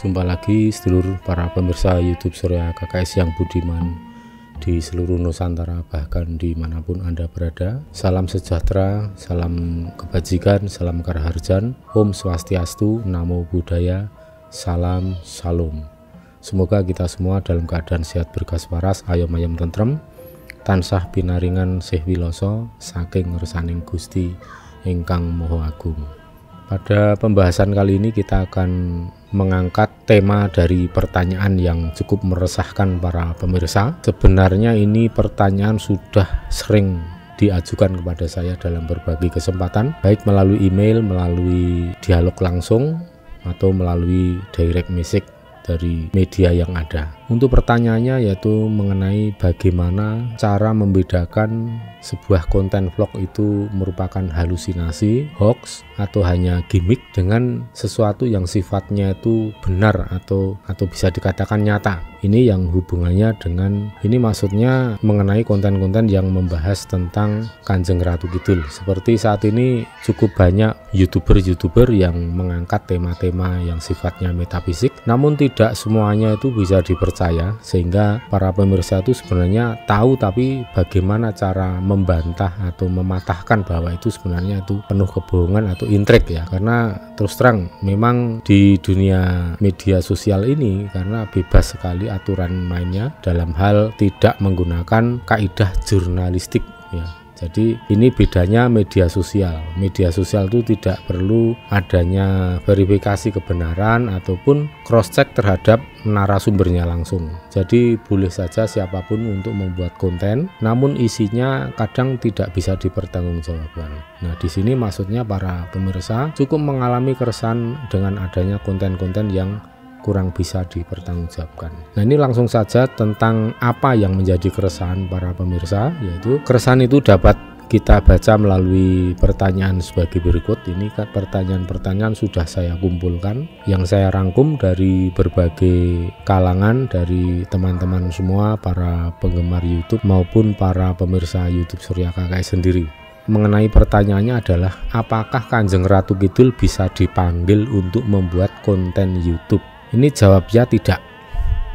Jumpa lagi sedulur para pemirsa YouTube Surya KKS yang budiman di seluruh Nusantara, bahkan dimanapun Anda berada. Salam sejahtera, salam kebajikan, salam karaharjan, Om Swastiastu, Namo Buddhaya, salam Salam. Semoga kita semua dalam keadaan sehat berkas waras, ayom-ayom tentrem, tansah pinaringan sih wiloso saking ngersaning Gusti ingkang Maha Agung. Pada pembahasan kali ini kita akan mengangkat tema dari pertanyaan yang cukup meresahkan para pemirsa. Sebenarnya ini pertanyaan sudah sering diajukan kepada saya dalam berbagai kesempatan, baik melalui email, melalui dialog langsung, atau melalui direct message dari media yang ada. Untuk pertanyaannya yaitu mengenai bagaimana cara membedakan sebuah konten vlog itu merupakan halusinasi, hoax, atau hanya gimmick dengan sesuatu yang sifatnya itu benar atau bisa dikatakan nyata. Ini yang hubungannya dengan, ini maksudnya mengenai konten-konten yang membahas tentang Kanjeng Ratu Kidul. Seperti saat ini cukup banyak YouTuber yang mengangkat tema-tema yang sifatnya metafisik, namun tidak semuanya itu bisa dipercaya, sehingga para pemirsa itu sebenarnya tahu, tapi bagaimana cara membantah atau mematahkan bahwa itu sebenarnya itu penuh kebohongan atau intrik ya. Karena terus terang memang di dunia media sosial ini, karena bebas sekali aturan mainnya dalam hal tidak menggunakan kaidah jurnalistik ya. Jadi ini bedanya media sosial. Media sosial itu tidak perlu adanya verifikasi kebenaran ataupun cross check terhadap narasumbernya langsung. Jadi boleh saja siapapun untuk membuat konten, namun isinya kadang tidak bisa dipertanggungjawabkan. Nah, di sini maksudnya para pemirsa cukup mengalami keresahan dengan adanya konten-konten yang kurang bisa dipertanggungjawabkan. Nah, ini langsung saja tentang apa yang menjadi keresahan para pemirsa, yaitu keresahan itu dapat kita baca melalui pertanyaan sebagai berikut. Ini kan pertanyaan-pertanyaan sudah saya kumpulkan, yang saya rangkum dari berbagai kalangan, dari teman-teman semua, para penggemar YouTube maupun para pemirsa YouTube Surya KKS sendiri. Mengenai pertanyaannya adalah, apakah Kanjeng Ratu Kidul bisa dipanggil untuk membuat konten YouTube? Ini jawabnya tidak.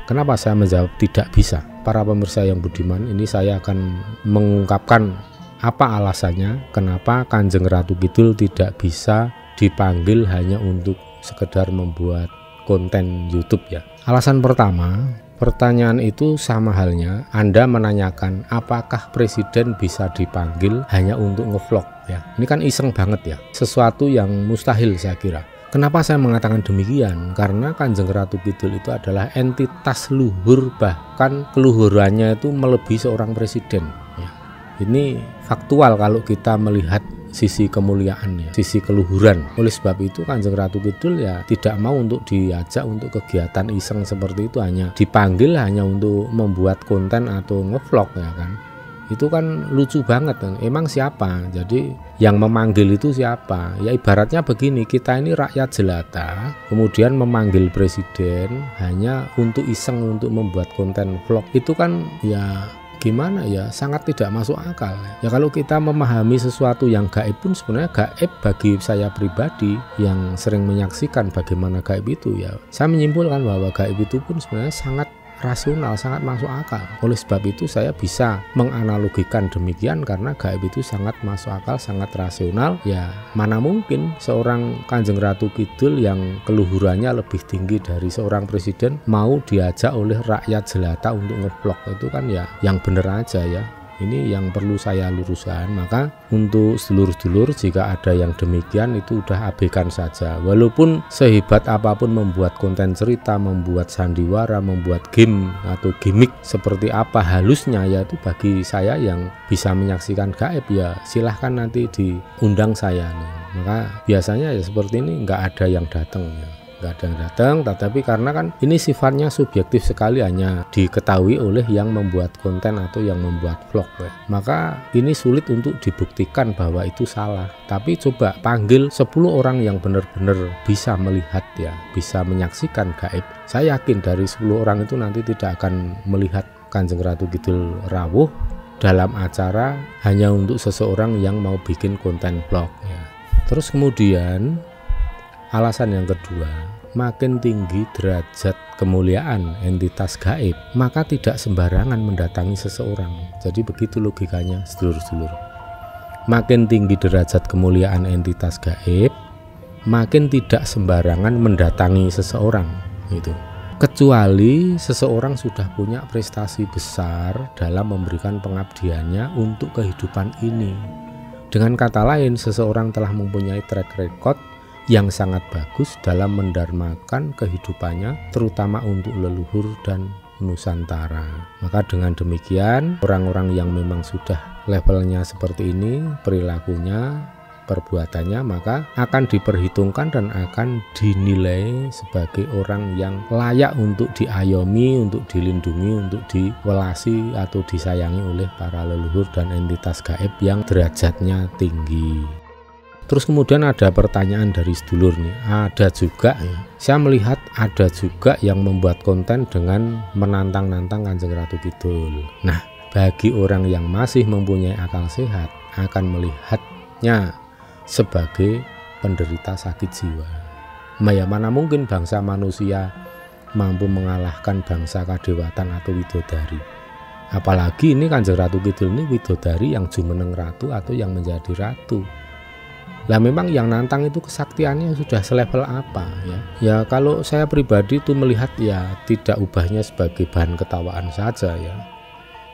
Kenapa saya menjawab tidak bisa? Para pemirsa yang budiman, ini saya akan mengungkapkan apa alasannya kenapa Kanjeng Ratu Kidul tidak bisa dipanggil hanya untuk sekedar membuat konten YouTube ya. Alasan pertama, pertanyaan itu sama halnya Anda menanyakan apakah presiden bisa dipanggil hanya untuk ngevlog ya. Ini kan iseng banget ya, sesuatu yang mustahil saya kira. Kenapa saya mengatakan demikian? Karena Kanjeng Ratu Kidul itu adalah entitas luhur, bahkan keluhurannya itu melebihi seorang presiden ya. Ini faktual kalau kita melihat sisi kemuliaannya, sisi keluhuran. Oleh sebab itu Kanjeng Ratu Kidul ya tidak mau untuk diajak untuk kegiatan iseng seperti itu, hanya dipanggil hanya untuk membuat konten atau ngevlog ya kan. Itu kan lucu banget kan. Emang siapa? Jadi yang memanggil itu siapa? Ya ibaratnya begini, kita ini rakyat jelata, kemudian memanggil presiden hanya untuk iseng untuk membuat konten vlog. Itu kan ya gimana ya, sangat tidak masuk akal ya. Kalau kita memahami sesuatu yang gaib pun sebenarnya gaib bagi saya pribadi yang sering menyaksikan bagaimana gaib itu ya, saya menyimpulkan bahwa gaib itu pun sebenarnya sangat rasional, sangat masuk akal. Oleh sebab itu saya bisa menganalogikan demikian, karena gaib itu sangat masuk akal, sangat rasional ya. Mana mungkin seorang Kanjeng Ratu Kidul yang keluhurannya lebih tinggi dari seorang presiden mau diajak oleh rakyat jelata untuk ngevlog? Itu kan ya yang bener aja ya. Ini yang perlu saya luruskan. Maka untuk sedulur-sedulur, jika ada yang demikian itu udah abaikan saja. Walaupun sehebat apapun membuat konten cerita, membuat sandiwara, membuat game atau gimmick seperti apa halusnya, yaitu bagi saya yang bisa menyaksikan gaib ya silahkan nanti diundang saya. Maka biasanya ya seperti ini nggak ada yang datang ya. Nggak ada yang datang, tetapi karena kan ini sifatnya subjektif sekali, hanya diketahui oleh yang membuat konten atau yang membuat vlog ya. Maka ini sulit untuk dibuktikan bahwa itu salah. Tapi coba panggil 10 orang yang benar-benar bisa melihat ya, bisa menyaksikan gaib. Saya yakin dari 10 orang itu nanti tidak akan melihat Kanjeng Ratu Kidul rawuh dalam acara hanya untuk seseorang yang mau bikin konten vlog ya. Terus kemudian alasan yang kedua, makin tinggi derajat kemuliaan entitas gaib, maka tidak sembarangan mendatangi seseorang. Jadi begitu logikanya sedulur-sedulur. Makin tinggi derajat kemuliaan entitas gaib, makin tidak sembarangan mendatangi seseorang itu. Kecuali seseorang sudah punya prestasi besar dalam memberikan pengabdiannya untuk kehidupan ini. Dengan kata lain, seseorang telah mempunyai track record yang sangat bagus dalam mendarmakan kehidupannya, terutama untuk leluhur dan Nusantara. Maka dengan demikian, orang-orang yang memang sudah levelnya seperti ini, perilakunya, perbuatannya, maka akan diperhitungkan dan akan dinilai sebagai orang yang layak untuk diayomi, untuk dilindungi, untuk diwelasi atau disayangi oleh para leluhur dan entitas gaib yang derajatnya tinggi. Terus kemudian ada pertanyaan dari sedulur nih, ada juga ya, saya melihat ada juga yang membuat konten dengan menantang-nantang Kanjeng Ratu Kidul. Nah, bagi orang yang masih mempunyai akal sehat akan melihatnya sebagai penderita sakit jiwa. Ya mana mungkin bangsa manusia mampu mengalahkan bangsa kadewatan atau widodari. Apalagi ini Kanjeng Ratu Kidul ini widodari yang jumeneng ratu atau yang menjadi ratu. Lah memang yang nantang itu kesaktiannya sudah selevel apa ya? Ya kalau saya pribadi itu melihat ya tidak ubahnya sebagai bahan ketawaan saja ya.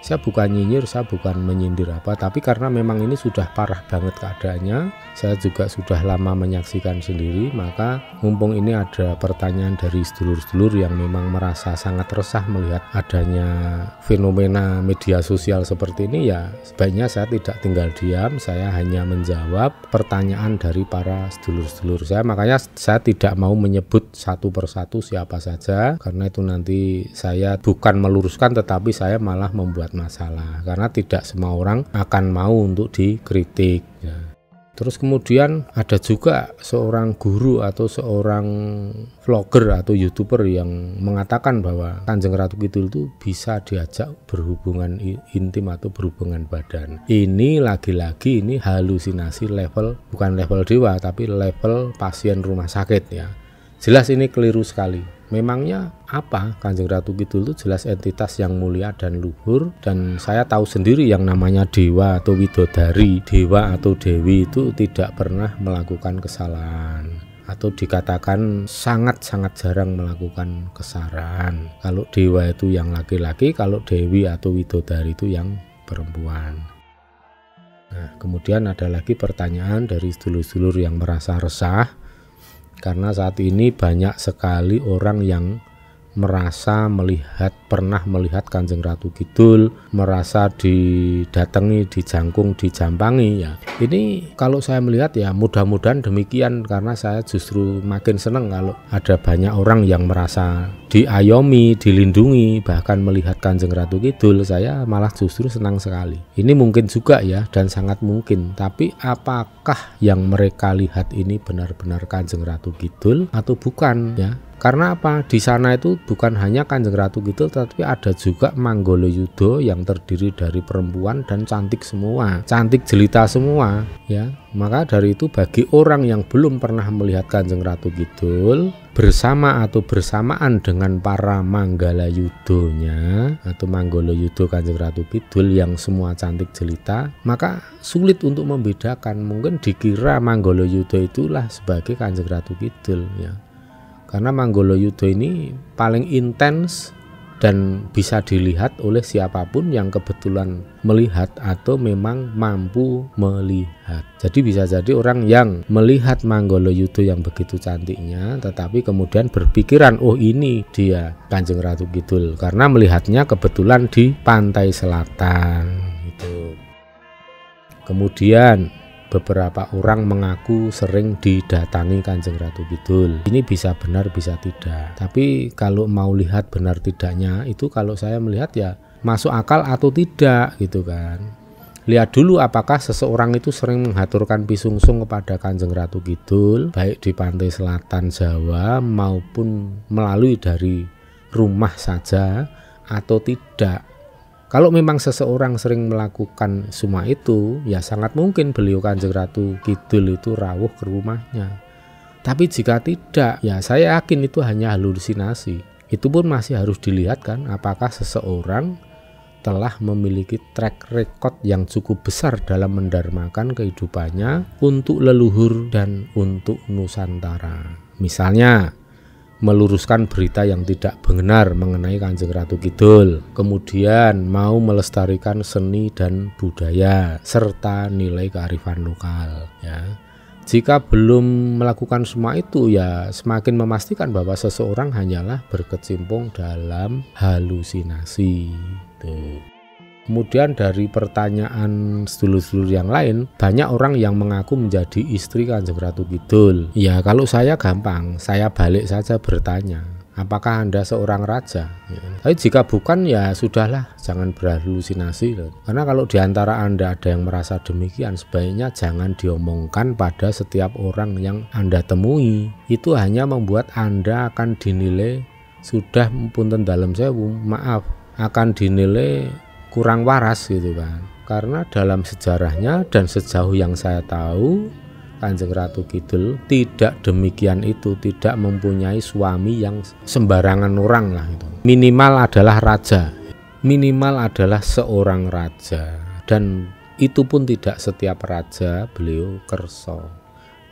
Saya bukan nyinyir, saya bukan menyindir apa, tapi karena memang ini sudah parah banget keadaannya, saya juga sudah lama menyaksikan sendiri, maka mumpung ini ada pertanyaan dari sedulur-sedulur yang memang merasa sangat resah melihat adanya fenomena media sosial seperti ini, ya sebaiknya saya tidak tinggal diam, saya hanya menjawab pertanyaan dari para sedulur-sedulur saya. Makanya saya tidak mau menyebut satu persatu siapa saja, karena itu nanti saya bukan meluruskan, tetapi saya malah membuat masalah, karena tidak semua orang akan mau untuk dikritik ya. Terus kemudian ada juga seorang guru atau seorang vlogger atau youtuber yang mengatakan bahwa Kanjeng Ratu Kidul itu bisa diajak berhubungan intim atau berhubungan badan. Ini lagi-lagi ini halusinasi level, bukan level dewa tapi level pasien rumah sakit ya. Jelas ini keliru sekali. Memangnya apa? Kanjeng Ratu Kidul itu jelas entitas yang mulia dan luhur, dan saya tahu sendiri yang namanya dewa atau widodari, dewa atau dewi itu tidak pernah melakukan kesalahan atau dikatakan sangat-sangat jarang melakukan kesalahan. Kalau dewa itu yang laki-laki, kalau dewi atau widodari itu yang perempuan. Nah, kemudian ada lagi pertanyaan dari sedulur-sedulur yang merasa resah karena saat ini banyak sekali orang yang merasa pernah melihat Kanjeng Ratu Kidul, merasa didatangi, dijangkung, dijampangi ya. Ini kalau saya melihat ya mudah-mudahan demikian, karena saya justru makin senang kalau ada banyak orang yang merasa diayomi, dilindungi, bahkan melihat Kanjeng Ratu Kidul. Saya malah justru senang sekali. Ini mungkin juga ya, dan sangat mungkin. Tapi apakah yang mereka lihat ini benar-benar Kanjeng Ratu Kidul atau bukan ya? Karena apa? Di sana itu bukan hanya Kanjeng Ratu Kidul, tetapi ada juga Manggolojudha yang terdiri dari perempuan dan cantik semua, cantik jelita semua ya. Maka dari itu bagi orang yang belum pernah melihat Kanjeng Ratu Kidul bersama atau bersamaan dengan para Manggalayudhanya atau Manggolojudha Kanjeng Ratu Kidul yang semua cantik jelita, maka sulit untuk membedakan. Mungkin dikira Manggolojudha itulah sebagai Kanjeng Ratu Kidul ya. Karena Manggolojudha ini paling intens dan bisa dilihat oleh siapapun yang kebetulan melihat atau memang mampu melihat. Jadi bisa jadi orang yang melihat Manggala-yudha yang begitu cantiknya tetapi kemudian berpikiran, oh ini dia Kanjeng Ratu Kidul, karena melihatnya kebetulan di pantai selatan gitu. Kemudian beberapa orang mengaku sering didatangi Kanjeng Ratu Kidul. Ini bisa benar bisa tidak. Tapi kalau mau lihat benar tidaknya itu kalau saya melihat ya masuk akal atau tidak gitu kan. Lihat dulu apakah seseorang itu sering menghaturkan pisungsung kepada Kanjeng Ratu Kidul baik di pantai selatan Jawa maupun melalui dari rumah saja atau tidak. Kalau memang seseorang sering melakukan semua itu, ya sangat mungkin beliau Kanjeng Ratu Kidul itu rawuh ke rumahnya. Tapi jika tidak, ya saya yakin itu hanya halusinasi. Itu pun masih harus dilihat kan, apakah seseorang telah memiliki track record yang cukup besar dalam mendarmakan kehidupannya untuk leluhur dan untuk Nusantara. Misalnya, meluruskan berita yang tidak benar mengenai Kanjeng Ratu Kidul, kemudian mau melestarikan seni dan budaya serta nilai kearifan lokal ya. Jika belum melakukan semua itu ya semakin memastikan bahwa seseorang hanyalah berkecimpung dalam halusinasi tuh. Kemudian dari pertanyaan sedulur-sedulur yang lain, banyak orang yang mengaku menjadi istri Kanjeng Ratu Kidul. Ya kalau saya gampang, saya balik saja bertanya, apakah Anda seorang raja? Ya. Tapi jika bukan ya sudahlah, jangan berhalusinasi loh. Karena kalau diantara Anda ada yang merasa demikian, sebaiknya jangan diomongkan pada setiap orang yang Anda temui. Itu hanya membuat Anda akan dinilai, sudah punten dalam sewu, maaf, akan dinilai kurang waras gitu kan. Karena dalam sejarahnya dan sejauh yang saya tahu Kanjeng Ratu Kidul tidak demikian itu, tidak mempunyai suami yang sembarangan orang lah itu. Minimal adalah raja, minimal adalah seorang raja, dan itu pun tidak setiap raja beliau kerso,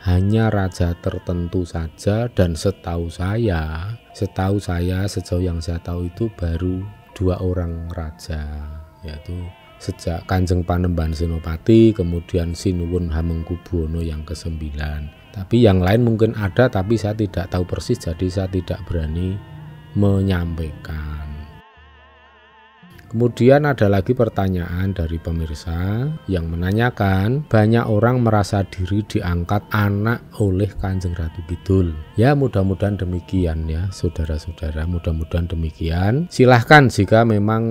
hanya raja tertentu saja. Dan setahu saya sejauh yang saya tahu itu baru 2 orang raja, yaitu sejak Kanjeng Panembahan Senopati, kemudian Sinuwun Hamengkubuwono yang ke-9. Tapi yang lain mungkin ada, tapi saya tidak tahu persis, jadi saya tidak berani menyampaikan. Kemudian ada lagi pertanyaan dari pemirsa yang menanyakan, banyak orang merasa diri diangkat anak oleh Kanjeng Ratu Kidul. Ya mudah-mudahan demikian ya saudara-saudara, mudah-mudahan demikian. Silahkan jika memang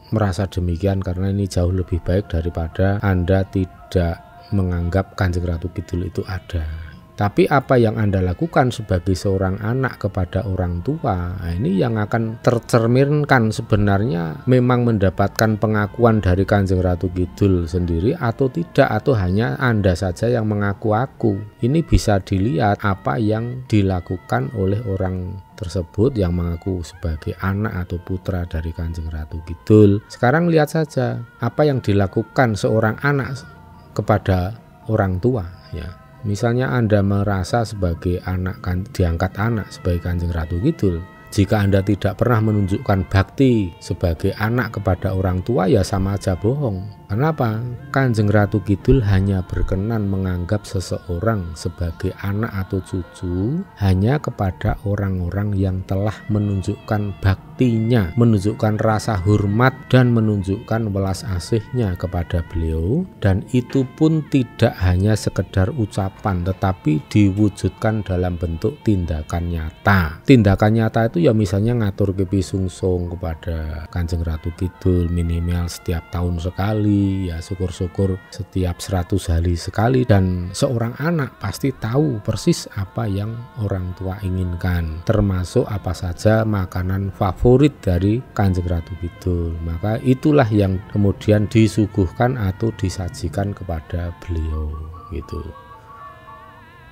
merasa demikian, karena ini jauh lebih baik daripada Anda tidak menganggap Kanjeng Ratu Kidul itu ada. Tapi apa yang Anda lakukan sebagai seorang anak kepada orang tua, nah ini yang akan tercerminkan sebenarnya memang mendapatkan pengakuan dari Kanjeng Ratu Kidul sendiri atau tidak, atau hanya Anda saja yang mengaku-aku. Ini bisa dilihat apa yang dilakukan oleh orang tersebut yang mengaku sebagai anak atau putra dari Kanjeng Ratu Kidul. Sekarang lihat saja apa yang dilakukan seorang anak kepada orang tua ya. Misalnya Anda merasa sebagai anak, diangkat anak sebagai Kanjeng Ratu Kidul. Jika Anda tidak pernah menunjukkan bakti sebagai anak kepada orang tua, ya sama aja bohong. Kenapa? Kanjeng Ratu Kidul hanya berkenan menganggap seseorang sebagai anak atau cucu hanya kepada orang-orang yang telah menunjukkan baktinya, menunjukkan rasa hormat dan menunjukkan welas asihnya kepada beliau. Dan itu pun tidak hanya sekedar ucapan, tetapi diwujudkan dalam bentuk tindakan nyata. Tindakan nyata itu ya misalnya ngatur pisungsung kepada Kanjeng Ratu Kidul minimal setiap tahun sekali, ya syukur-syukur setiap 100 hari sekali. Dan seorang anak pasti tahu persis apa yang orang tua inginkan, termasuk apa saja makanan favorit dari Kanjeng Ratu Kidul. Maka itulah yang kemudian disuguhkan atau disajikan kepada beliau gitu.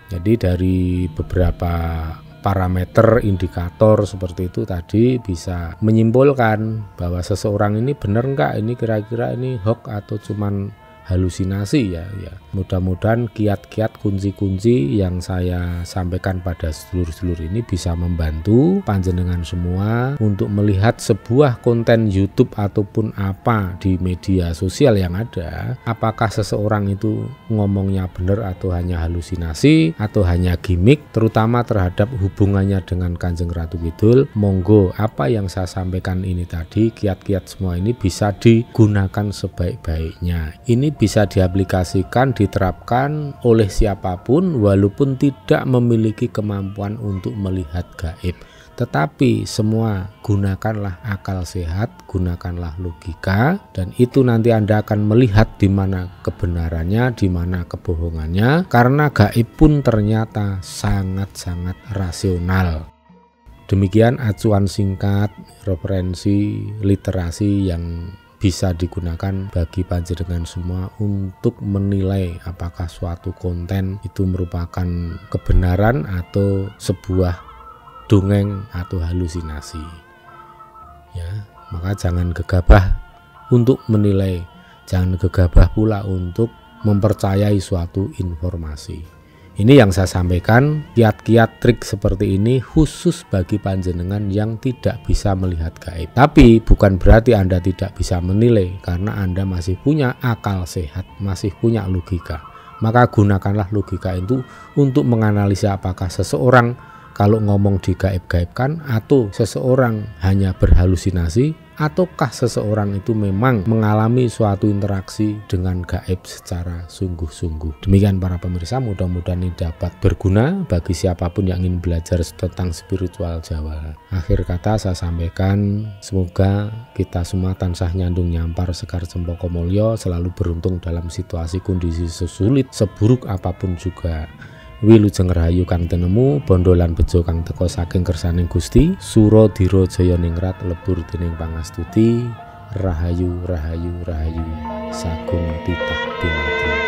Jadi dari beberapa parameter indikator seperti itu tadi bisa menyimpulkan bahwa seseorang ini benar enggak, ini kira-kira ini hoax atau cuman halusinasi ya. Mudah-mudahan kiat-kiat kunci-kunci yang saya sampaikan pada sedulur-sedulur ini bisa membantu panjenengan semua untuk melihat sebuah konten YouTube ataupun apa di media sosial yang ada, apakah seseorang itu ngomongnya benar atau hanya halusinasi atau hanya gimmick, terutama terhadap hubungannya dengan Kanjeng Ratu Kidul. Monggo apa yang saya sampaikan ini tadi, kiat-kiat semua ini bisa digunakan sebaik-baiknya. Ini bisa diaplikasikan, diterapkan oleh siapapun walaupun tidak memiliki kemampuan untuk melihat gaib. Tetapi semua gunakanlah akal sehat, gunakanlah logika, dan itu nanti Anda akan melihat di mana kebenarannya, di mana kebohongannya, karena gaib pun ternyata sangat-sangat rasional. Demikian acuan singkat, referensi, literasi yang bisa digunakan bagi panjenengan semua untuk menilai apakah suatu konten itu merupakan kebenaran atau sebuah dongeng atau halusinasi. Ya, maka jangan gegabah untuk menilai, jangan gegabah pula untuk mempercayai suatu informasi. Ini yang saya sampaikan, kiat-kiat trik seperti ini khusus bagi panjenengan yang tidak bisa melihat gaib. Tapi bukan berarti Anda tidak bisa menilai, karena Anda masih punya akal sehat, masih punya logika. Maka gunakanlah logika itu untuk menganalisa apakah seseorang kalau ngomong digaib-gaibkan atau seseorang hanya berhalusinasi, ataukah seseorang itu memang mengalami suatu interaksi dengan gaib secara sungguh-sungguh. Demikian para pemirsa, mudah-mudahan ini dapat berguna bagi siapapun yang ingin belajar tentang spiritual Jawa. Akhir kata saya sampaikan, semoga kita semua tansah nyandung nyampar sekar cempaka mulya, selalu beruntung dalam situasi kondisi sesulit seburuk apapun juga. Wilujeng rahayu kang tenemu, bondolan bejo kang teka saking kersaning Gusti, Suradira jaya ningrat lebur dening pangastuti, rahayu rahayu rahayu sagung titah dumadi.